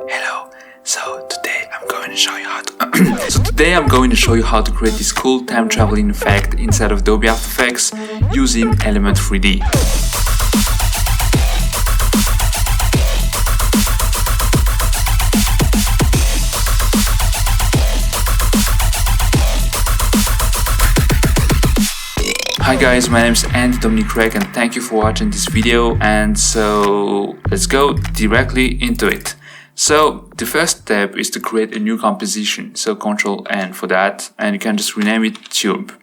Hello. So today I'm going to show you how to create this cool time traveling effect inside of Adobe After Effects using Element 3D. Hi guys, my name is Andy Craig and thank you for watching this video, and so let's go directly into it. So the first step is to create a new composition, so Ctrl N for that, and you can just rename it Tube,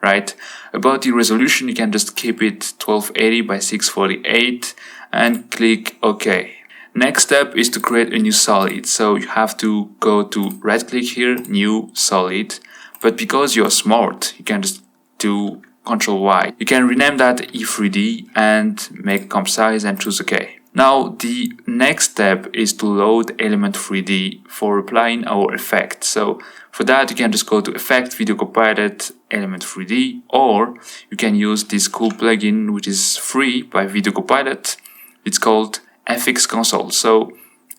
right? About the resolution, you can just keep it 1280 by 648 and click OK. Next step is to create a new solid, so you have to go to right click here, new solid, but because you're smart, you can just do Ctrl Y. You can rename that E3D and make comp size and choose OK. Now the next step is to load Element 3D for applying our effect. So for that you can just go to Effect, Video Copilot, Element 3D, or you can use this cool plugin which is free by Video Copilot. It's called FX Console. So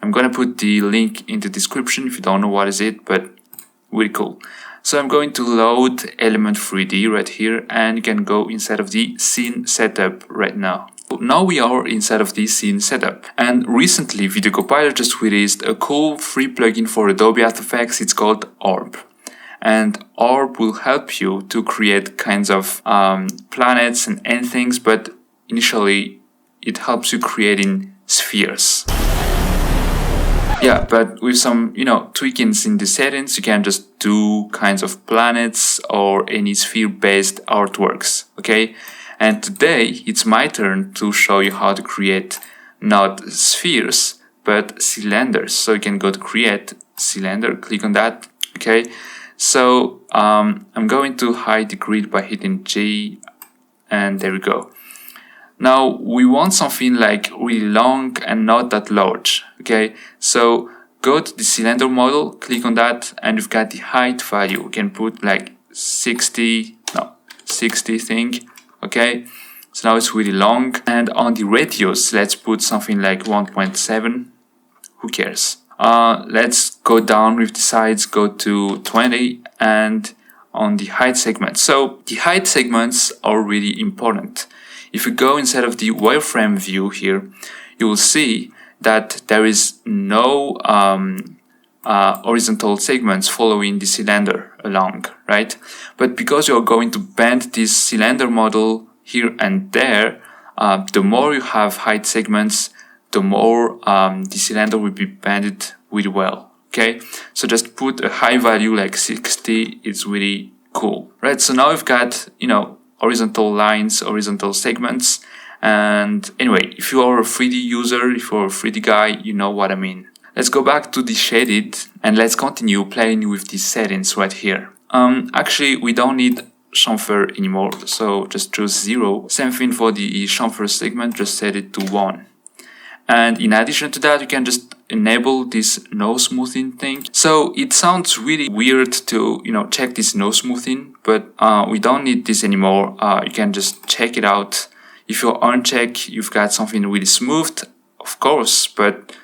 I'm gonna put the link in the description if you don't know what is it, but really cool. So I'm going to load Element 3D right here, and you can go inside of the scene setup right now. Now we are inside of the scene setup, and recently Video Copilot just released a cool free plugin for Adobe After Effects. It's called Orb, and Orb will help you to create kinds of planets and things, but initially it helps you creating spheres. Yeah, but with some, tweakings in the settings, you can just do kinds of planets or any sphere-based artworks, okay? And today, it's my turn to show you how to create not spheres, but cylinders. So you can go to Create Cylinder, click on that, okay? So I'm going to hide the grid by hitting G, and there we go. Now we want something like really long and not that large, okay? So go to the cylinder model, click on that, and you've got the height value. You can put like 60 thing, okay? So now it's really long. And on the radius, let's put something like 1.7, who cares? Let's go down with the sides, go to 20, and on the height segment. So the height segments are really important. If you go inside of the wireframe view here, you will see that there is no horizontal segments following the cylinder along, right? But because you're going to bend this cylinder model here and there, the more you have height segments, the more the cylinder will be bended really well, okay? So just put a high value like 60, it's really cool, right? So now we've got, horizontal lines, horizontal segments. And anyway, if you are a 3D user, if you're a 3D guy, you know what I mean. Let's go back to the shaded and let's continue playing with these settings right here. Actually, we don't need chamfer anymore, so just choose 0. Same thing for the chamfer segment, just set it to 1. And in addition to that, you can just enable this no smoothing thing. So it sounds really weird to, check this no smoothing, but we don't need this anymore. You can just check it out. If you uncheck, you've got something really smooth, of course, but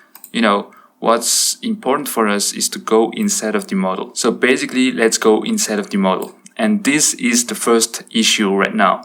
what's important for us is to go inside of the model. So basically, let's go inside of the model. And this is the first issue right now.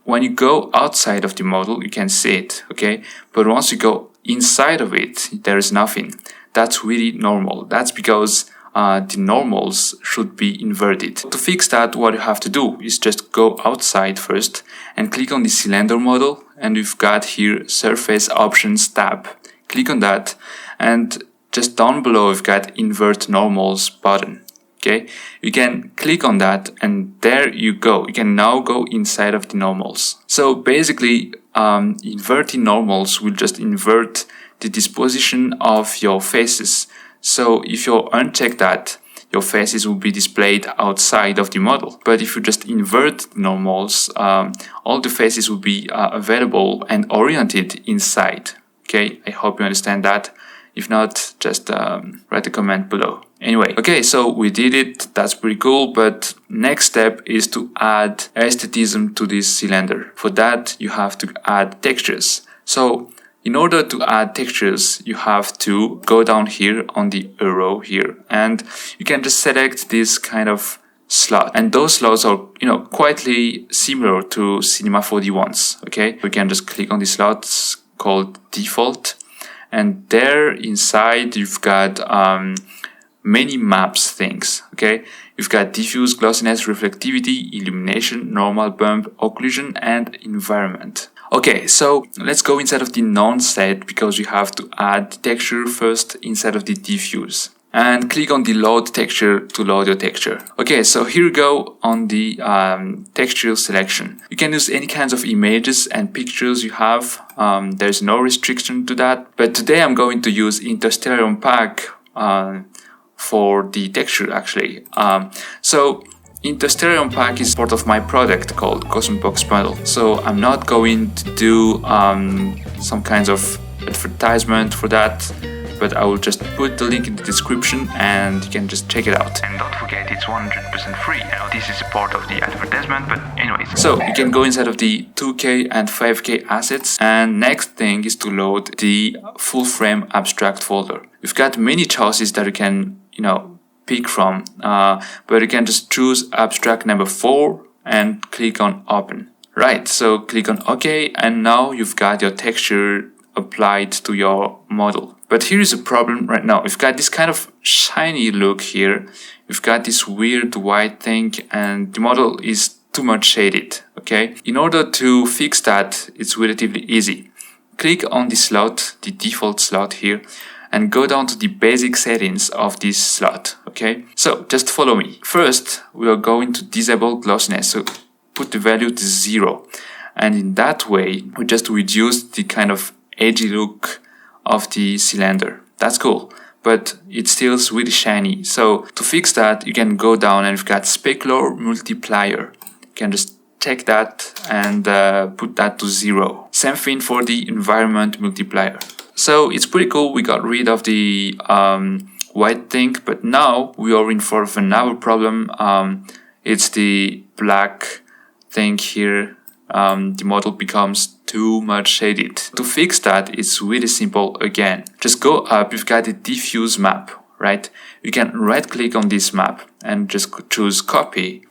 When you go outside of the model, you can see it, okay? But once you go inside of it, there is nothing. That's really normal. That's because the normals should be inverted. To fix that, what you have to do is just go outside first and click on the cylinder model, and we've got here Surface Options tab. Click on that, and just down below we've got Invert Normals button. Okay, you can click on that and there you go. You can now go inside of the normals. So basically, inverting normals will just invert the disposition of your faces. So if you uncheck that, your faces will be displayed outside of the model. But if you just invert the normals, all the faces will be available and oriented inside. Okay, I hope you understand that. If not, just write a comment below. Anyway, okay, so we did it. That's pretty cool. But next step is to add aestheticism to this cylinder. For that, you have to add textures. So In order to add textures, you have to go down here on the arrow here, and you can just select this kind of slot, and those slots are quietly similar to Cinema 4D ones. Okay, we can just click on the slots called default, and there inside you've got many maps things. Okay, you've got diffuse, glossiness, reflectivity, illumination, normal, bump, occlusion, and environment. Okay, so let's go inside of the none state, because we have to add the texture first inside of the diffuse. And click on the load texture to load your texture. Okay, so here you go on the texture selection. You can use any kinds of images and pictures you have. There's no restriction to that. But today I'm going to use Interstellar Unpack for the texture actually. So Interstellar Unpack is part of my product called Cosmobox Bundle. So I'm not going to do some kinds of advertisement for that, but I will just put the link in the description and you can just check it out. And don't forget, it's 100% free. I know this is a part of the advertisement, but anyways. So you can go inside of the 2K and 5K assets, and next thing is to load the full frame abstract folder. You've got many choices that you can pick from, but you can just choose abstract number 4 and click on open. Right, so click on OK, and now you've got your texture applied to your model. But here is a problem right now. We've got this kind of shiny look here. We've got this weird white thing, and the model is too much shaded. Okay, in order to fix that, it's relatively easy. Click on the slot, the default slot here, and go down to the basic settings of this slot. Okay, so just follow me. First, we are going to disable glossiness, so put the value to 0, and in that way we just reduce the kind of edgy look of the cylinder. That's cool, but it's still really shiny. So to fix that, you can go down and we've got specular multiplier. You can just check that and put that to 0. Same thing for the environment multiplier. So it's pretty cool. We got rid of the white thing, but now we are in for another problem. It's the black thing here. The model becomes too much shaded. To fix that, it's really simple again. Just go up, you've got a diffuse map, right? You can right click on this map and just choose copy,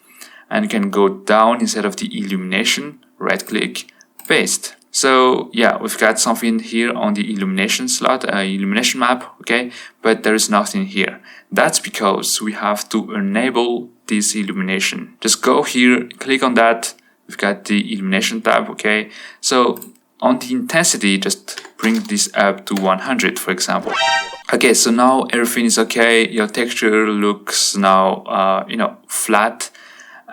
and you can go down instead of the illumination, right click, paste. So yeah, we've got something here on the illumination slot, illumination map, okay, but there is nothing here. That's because we have to enable this illumination. Just go here, click on that. We've got the illumination tab, okay. So on the intensity, just bring this up to 100, for example. Okay, so now everything is okay. Your texture looks now, flat.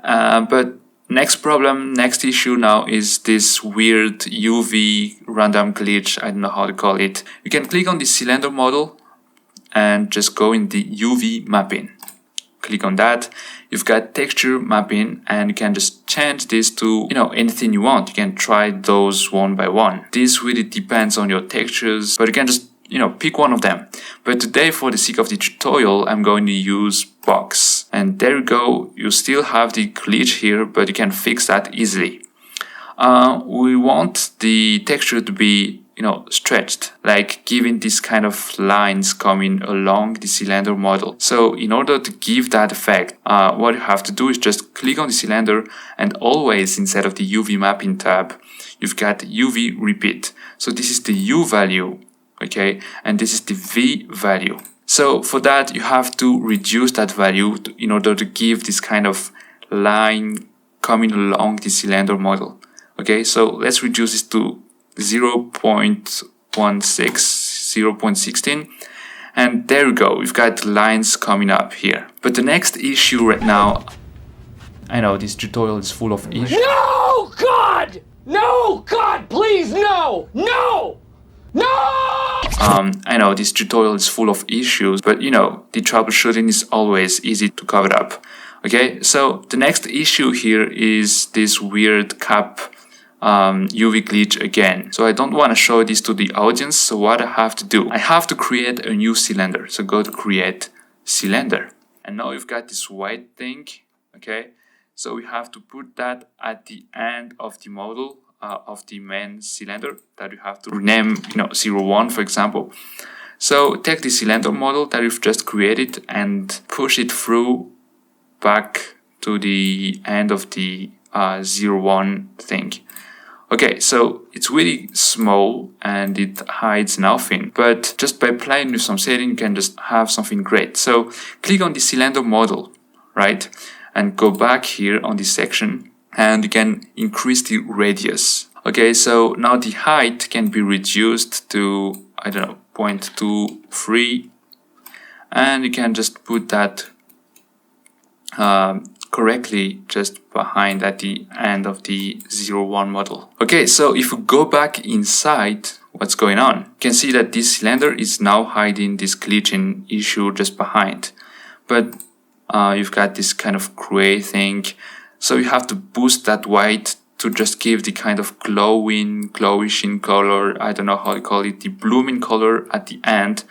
But next issue now is this weird UV random glitch. I don't know how to call it. You can click on the cylinder model and just go in the UV mapping. Click on that. You've got texture mapping, and you can just change this to anything you want. You can try those one by one. This really depends on your textures, but you can just pick one of them. But today, for the sake of the tutorial, I'm going to use box. And there you go. You still have the glitch here, but you can fix that easily. We want the texture to be stretched, like giving this kind of lines coming along the cylinder model. So in order to give that effect, what you have to do is just click on the cylinder, and always inside of the UV mapping tab, you've got UV repeat. So this is the U value, okay, and this is the V value. So for that, you have to reduce that value in order to give this kind of line coming along the cylinder model. Okay, so let's reduce this to 0.16, 0.16, and there we go. We've got lines coming up here. But the next issue right now, I know this tutorial is full of issues. No, God! No, God, please, no! No! No! I know this tutorial is full of issues, but the troubleshooting is always easy to cover up. Okay, so the next issue here is this weird cap UV glitch again. So I don't want to show this to the audience. So what I have to do, I have to create a new cylinder. So go to create cylinder, and now you've got this white thing. Okay, so we have to put that at the end of the model. of the main cylinder that you have to rename, 01, for example. So take the cylinder model that you've just created and push it through back to the end of the 01 thing. Okay, so it's really small and it hides nothing, but just by playing with some setting, you can just have something great. So click on the cylinder model, right? And go back here on this section and you can increase the radius. Okay, so now the height can be reduced to, I don't know, 0.23, and you can just put that correctly just behind at the end of the 01 model. Okay, so if we go back inside, what's going on? You can see that this cylinder is now hiding this glitching issue just behind. But you've got this kind of gray thing, so you have to boost that white to just give the kind of glowish in color, I don't know how to call it, the blooming color at the end.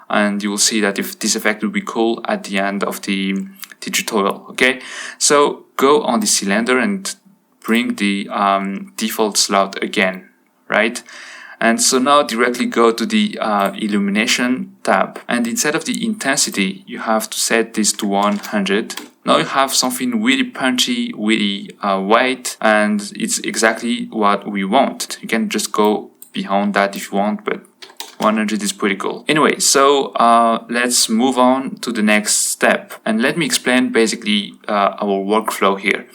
And you will see that if this effect will be cool at the end of the tutorial. Okay, so go on the cylinder and bring the default slot again, right? And so now directly go to the illumination tab, and instead of the intensity you have to set this to 100. Now you have something really punchy, really white, and it's exactly what we want. You can just go beyond that if you want, but 100 is pretty cool. Anyway, so let's move on to the next step, and let me explain basically our workflow here.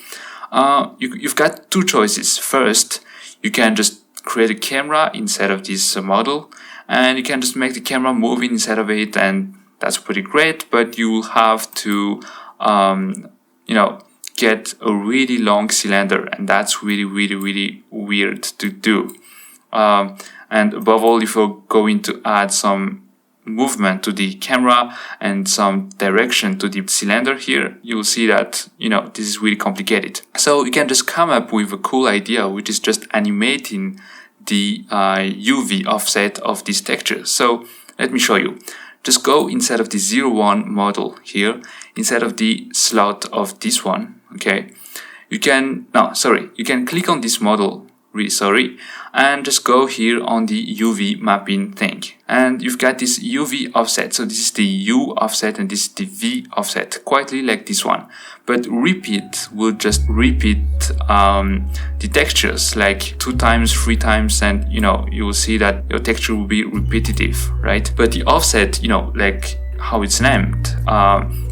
You've got two choices. First, you can just create a camera inside of this model, and you can just make the camera moving inside of it, and that's pretty great, but you will have to get a really long cylinder, and that's really weird to do. And above all, if you're going to add some movement to the camera and some direction to the cylinder here, you'll see that, this is really complicated. So you can just come up with a cool idea, which is just animating the UV offset of this texture. So let me show you. Just go inside of the 01 model here, inside of the slot of this one, okay? You can click on this model, and just go here on the UV mapping thing, and you've got this UV offset. So this is the U offset and this is the V offset, quietly like this one. But repeat will just repeat the textures like 2 times, 3 times, and you will see that your texture will be repetitive, right? But the offset, like how it's named,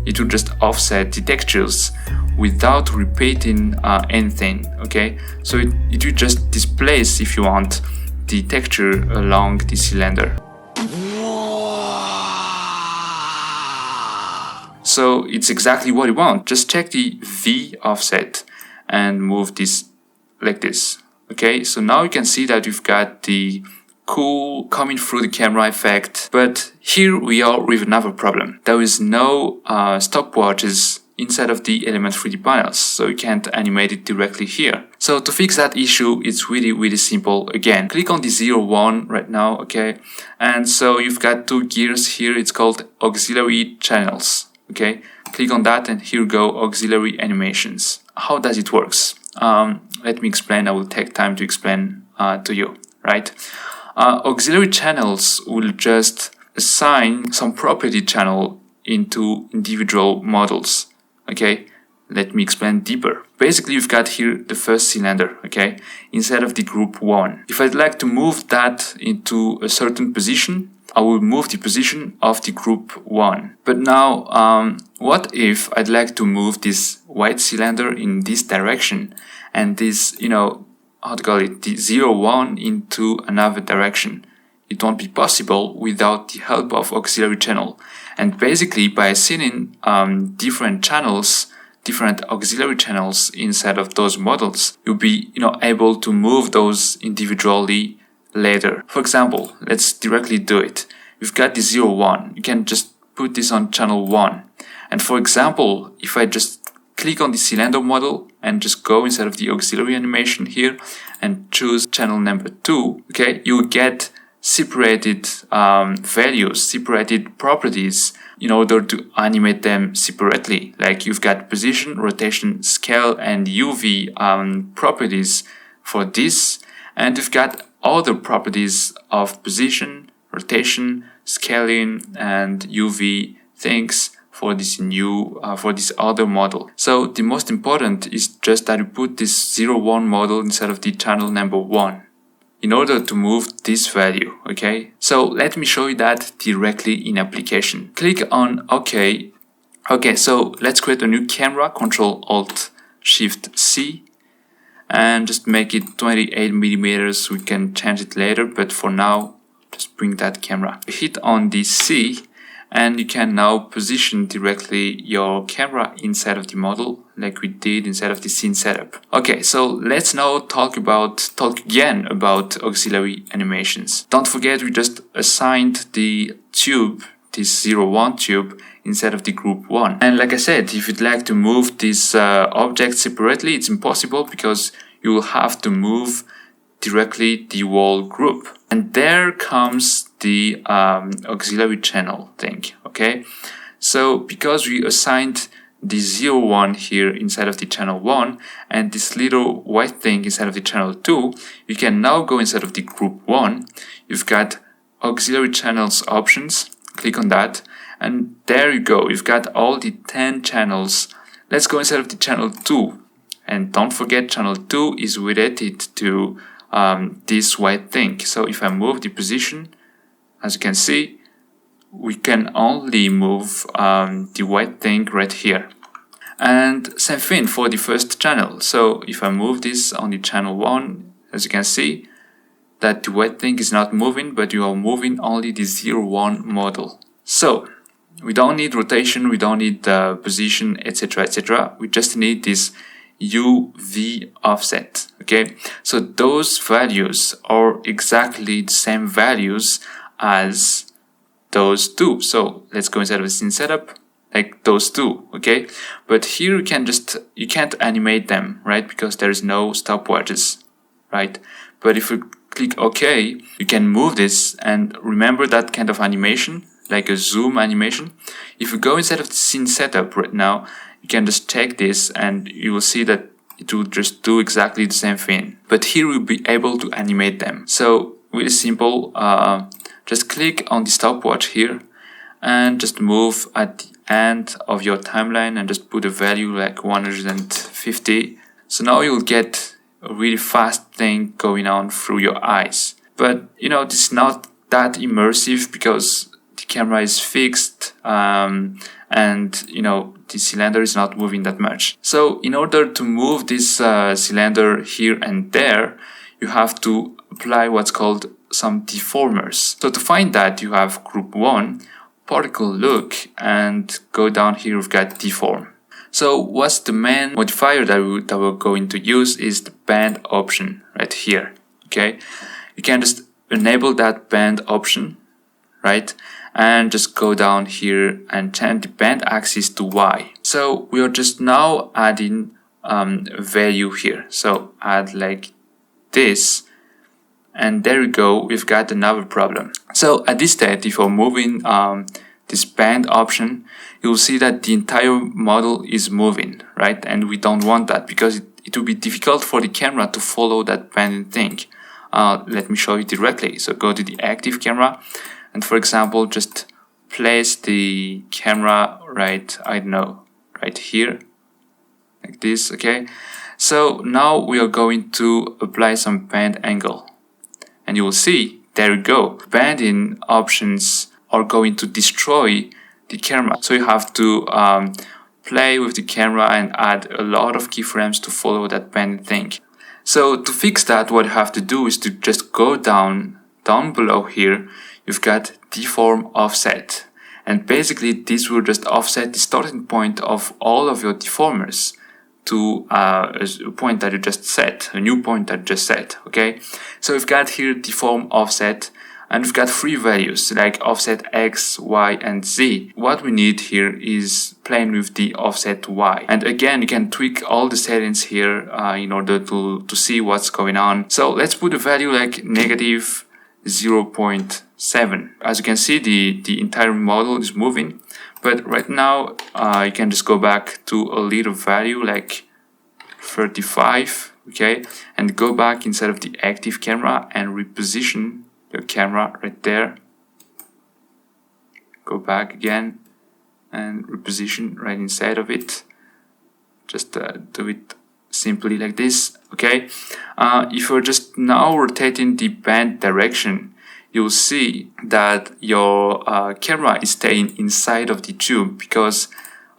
it will just offset the textures without repeating anything, okay? So it will just displace, if you want, the texture along the cylinder. So it's exactly what you want. Just check the V offset and move this like this, okay? So now you can see that you've got the cool coming through the camera effect, but here we are with another problem. There is no stopwatches inside of the Element 3D panels, so you can't animate it directly here. So to fix that issue, it's really simple. Again, click on the 01 right now, okay? And so you've got 2 gears here. It's called auxiliary channels, okay? Click on that and here go auxiliary animations. How does it works? Let me explain. I will take time to explain to you, right? Auxiliary channels will just assign some property channel into individual models. Okay, let me explain deeper. Basically, you've got here the first cylinder, okay, inside of the group 1. If I'd like to move that into a certain position, I will move the position of the group 1. But now, what if I'd like to move this white cylinder in this direction and this, the 01 into another direction? It won't be possible without the help of auxiliary channel. And basically, by assigning different channels, different auxiliary channels inside of those models, you'll be able to move those individually later. For example, let's directly do it. We've got the 01. You can just put this on channel 1. And for example, if I just click on the cylinder model and just go inside of the auxiliary animation here and choose channel number 2, okay, you get separated values, separated properties in order to animate them separately. Like you've got position, rotation, scale, and UV properties for this, And we've got other properties of position, rotation, scaling, and UV things for this for this other model. So the most important is just that we put this 0,1 model inside of the channel number 1 in order to move this value, okay? So let me show you that directly in application. Click on OK. Okay, so let's create a new camera, Ctrl-Alt-Shift-C, and just make it 28 millimeters. We can change it later, but for now, just bring that camera. Hit on the C, and you can now position directly your camera inside of the model, like we did inside of the scene setup. Okay, so let's now talk again about auxiliary animations. Don't forget, we just assigned the tube, this 0,1 tube, inside of the group 1. And like I said, if you'd like to move this object separately, it's impossible because you will have to move directly the whole group. And there comes the auxiliary channel thing, okay? So because we assigned the 0,1 here inside of the channel 1 and this little white thing inside of the channel 2, you can now go inside of the group 1. You've got auxiliary channels options, click on that, and there you go, you've got all the 10 channels. Let's go inside of the channel 2, and don't forget channel 2 is related to this white thing. So if I move the position, as you can see, we can only move the white thing right here. And same thing for the first channel. So if I move this on the channel 1, as you can see, that the white thing is not moving, but you are moving only the 0,1 model. So we don't need rotation, we don't need the position, etc, etc. We just need this UV offset, okay? So those values are exactly the same values as those two. So let's go inside of the scene setup, like those two, okay? But here you can't animate them, right? Because there is no stopwatches, right? But if you click OK, you can move this, and remember that kind of animation, like a zoom animation. If you go inside of the scene setup right now, you can just check this and you will see that it will just do exactly the same thing. But here we'll be able to animate them. So really simple, just click on the stopwatch here and just move at the end of your timeline and just put a value like 150. So now you'll get a really fast thing going on through your eyes. But you know, this is not that immersive because the camera is fixed and you know, the cylinder is not moving that much. So in order to move this cylinder here and there, you have to apply what's called some deformers. So to find that, you have group 1, particle look, and go down here, we've got deform. So what's the main modifier that we're going to use is the band option right here, okay? You can just enable that band option, right? And just go down here and change the band axis to Y. So we are just now adding a value here. So add like this, and there we go, we've got another problem. So at this state, if you're moving this band option, you'll see that the entire model is moving, right? And we don't want that because it will be difficult for the camera to follow that bending thing. Let me show you directly. So go to the active camera, and for example, just place the camera right, I don't know, right here, like this, okay? So now we are going to apply some band angle. And you will see, there you go, banding options are going to destroy the camera. So you have to play with the camera and add a lot of keyframes to follow that bending thing. So to fix that, what you have to do is to just go down below here, you've got deform offset. And basically this will just offset the starting point of all of your deformers to a point that you just set, a new point that you just set, okay? So we've got here deform offset, and we've got 3 values like offset X, Y, and Z. What we need here is playing with the offset Y. And again, you can tweak all the settings here in order to see what's going on. So let's put a value like negative 0.7. As you can see, the entire model is moving. But right now, you can just go back to a little value like 35, okay, and go back inside of the active camera and reposition your camera right there. Go back again and reposition right inside of it. Just do it simply like this, okay. If you're just now rotating the band direction, you'll see that your camera is staying inside of the tube, because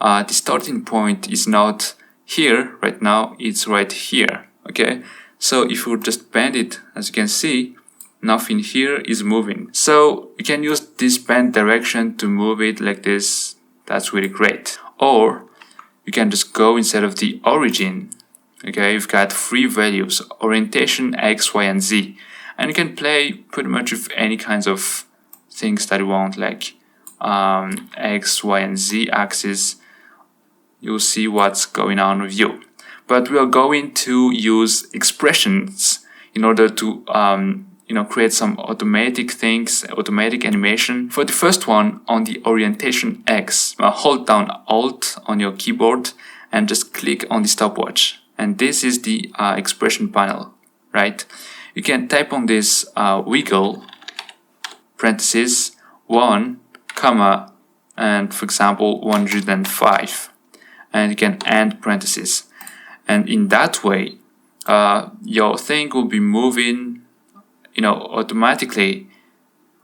the starting point is not here right now, it's right here, okay. So if you just bend it, as you can see, nothing here is moving. So you can use this bend direction to move it like this. That's really great. Or you can just go inside of the origin. Okay, you've got 3 values: orientation, X, Y, and Z. And you can play pretty much with any kinds of things that you want, like X, Y, and Z axis. You'll see what's going on with you. But we are going to use expressions in order to create some automatic things, automatic animation. For the first one, on the orientation X, hold down Alt on your keyboard and just click on the stopwatch. And this is the expression panel, right? You can type on this wiggle, parentheses, 1, comma, and for example, 105. And you can end parentheses. And in that way, your thing will be moving, automatically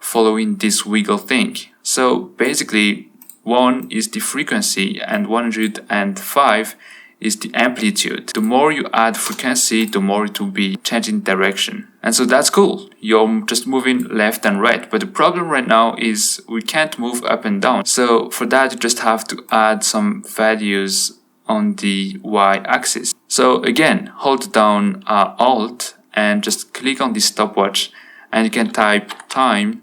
following this wiggle thing. So basically, 1 is the frequency and 105 is the amplitude. The more you add frequency, the more it will be changing direction. And so that's cool. You're just moving left and right. But the problem right now is we can't move up and down. So for that, you just have to add some values on the y-axis. So again, hold down Alt and just click on the stopwatch, and you can type time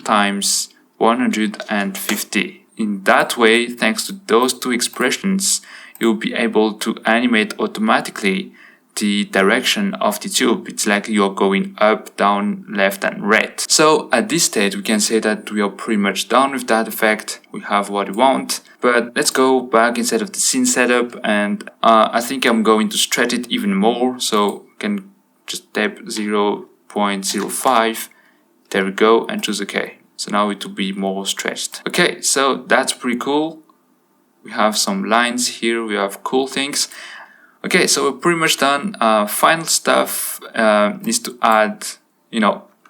times 150. In that way, thanks to those 2 expressions, you'll be able to animate automatically the direction of the tube. It's like you're going up, down, left, and right. So at this stage, we can say that we are pretty much done with that effect. We have what we want. But let's go back inside of the scene setup, and I think I'm going to stretch it even more. So you can just tap 0.05. There we go, and choose OK. So now it will be more stretched. Okay, so that's pretty cool. We have some lines here, we have cool things. Okay, so we're pretty much done. Final stuff is to add,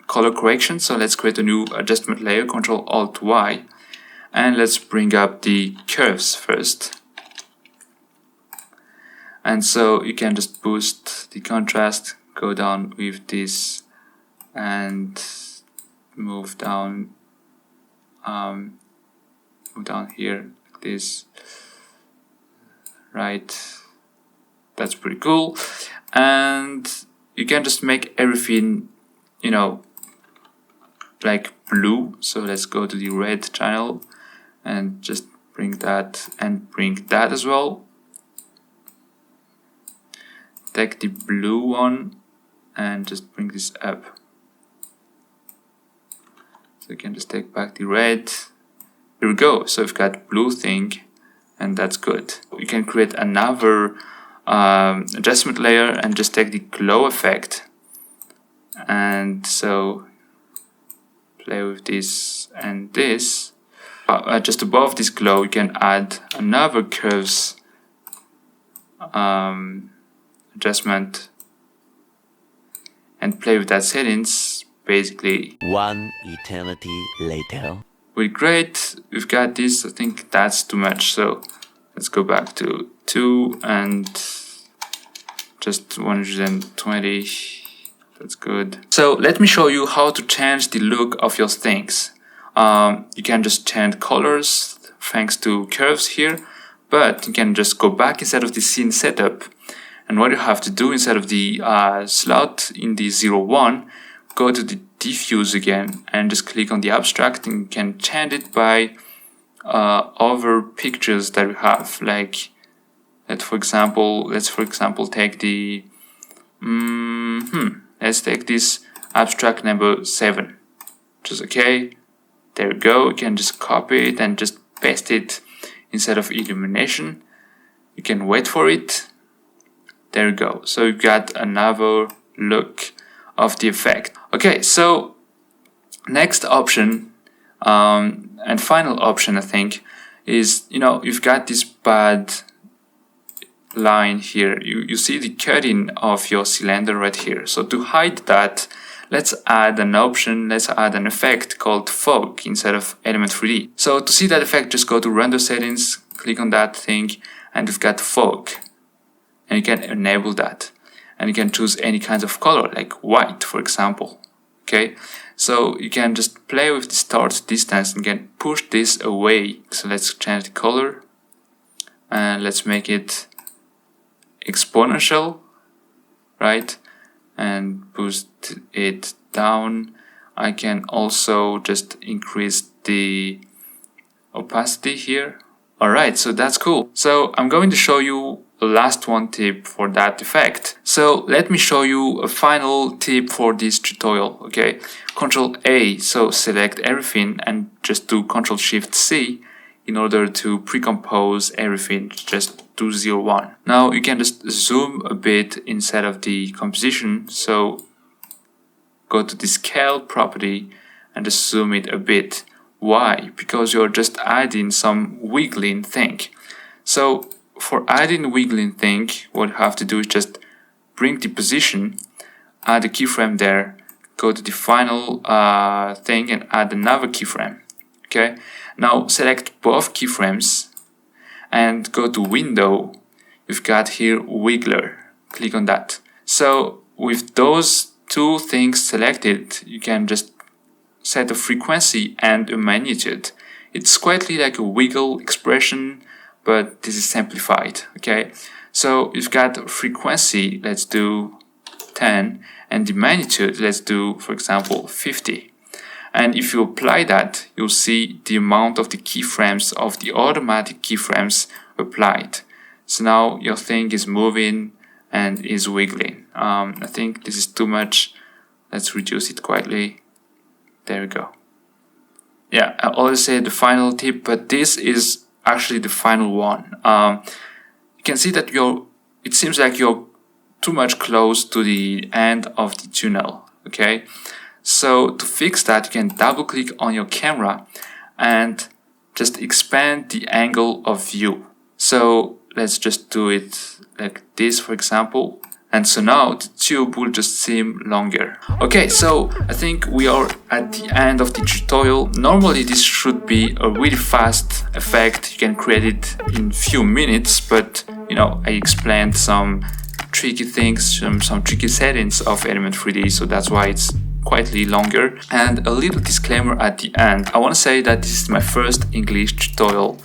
color correction. So let's create a new adjustment layer, Control Alt Y. And let's bring up the curves first. And so you can just boost the contrast, go down with this, and move down here like this, right? That's pretty cool. And you can just make everything like blue. So let's go to the red channel and just bring that and bring that as well. Take the blue one and just bring this up. So you can just take back the red. Here we go. So we've got blue thing, and that's good. You can create another adjustment layer and just take the glow effect. And so play with this and this. Just above this glow, you can add another curves adjustment and play with that settings. Basically, 1 eternity later. We're great. We've got this. I think that's too much. So let's go back to 2 and just 120. That's good. So let me show you how to change the look of your things. You can just change colors thanks to curves here, but you can just go back inside of the scene setup. And what you have to do inside of the slot in the 01, go to the diffuse again and just click on the abstract, and you can change it by other pictures that we have. Like, let's for example take the let's take this abstract number 7. Just okay. There we go. You can just copy it and just paste it inside of illumination. You can wait for it. There you go. So you got another look of the effect. Okay, so next option and final option, I think, is, you've got this bad line here. You see the cutting of your cylinder right here. So to hide that, let's add an option, let's add an effect called fog instead of Element 3D. So to see that effect, just go to render settings, click on that thing, and you've got fog. And you can enable that. And you can choose any kinds of color, like white, for example. Okay, so you can just play with the start distance and can push this away. So let's change the color and let's make it exponential, right? And boost it down. I can also just increase the opacity here. Alright, so that's cool. So I'm going to show you the last one tip for that effect. So let me show you a final tip for this tutorial, okay? Control A, so select everything and just do Control Shift C in order to pre-compose everything, just do 0, 1. Now you can just zoom a bit inside of the composition, so go to the scale property and just zoom it a bit. Why? Because you're just adding some wiggling thing. So for adding wiggling thing, what you have to do is just bring the position, add a keyframe there, go to the final thing and add another keyframe. Okay. Now select both keyframes and go to Window. You've got here Wiggler. Click on that. So with those two things selected, you can just set a frequency and a magnitude. It's quite like a wiggle expression, but this is simplified. Okay, so you've got frequency, let's do 10, and the magnitude, let's do, for example, 50. And if you apply that, you'll see the amount of the keyframes of the automatic keyframes applied. So now your thing is moving and is wiggling. I think this is too much. Let's reduce it quietly. There we go. Yeah, I always say the final tip, but this is actually the final one. You can see that it seems like you're too much close to the end of the tunnel. Okay, so to fix that, you can double click on your camera and just expand the angle of view. So let's just do it like this, for example. And so now the tube will just seem longer. Okay, so I think we are at the end of the tutorial. Normally this should be a really fast effect. You can create it in few minutes, but I explained some tricky things, some tricky settings of Element 3D, so that's why it's quietly longer. And a little disclaimer at the end. I want to say that this is my first English tutorial.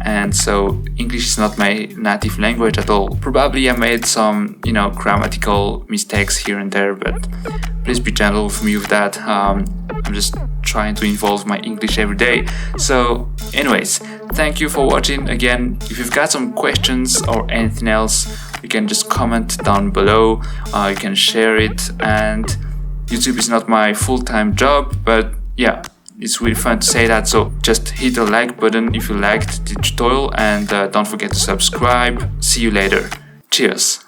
And so English is not my native language at all. Probably I made some, grammatical mistakes here and there, but please be gentle with me with that. I'm just trying to evolve my English every day. So anyways, thank you for watching. Again, if you've got some questions or anything else, you can just comment down below. You can share it. And YouTube is not my full-time job, but yeah, it's really fun to say that, so just hit the like button if you liked the tutorial and don't forget to subscribe. See you later. Cheers.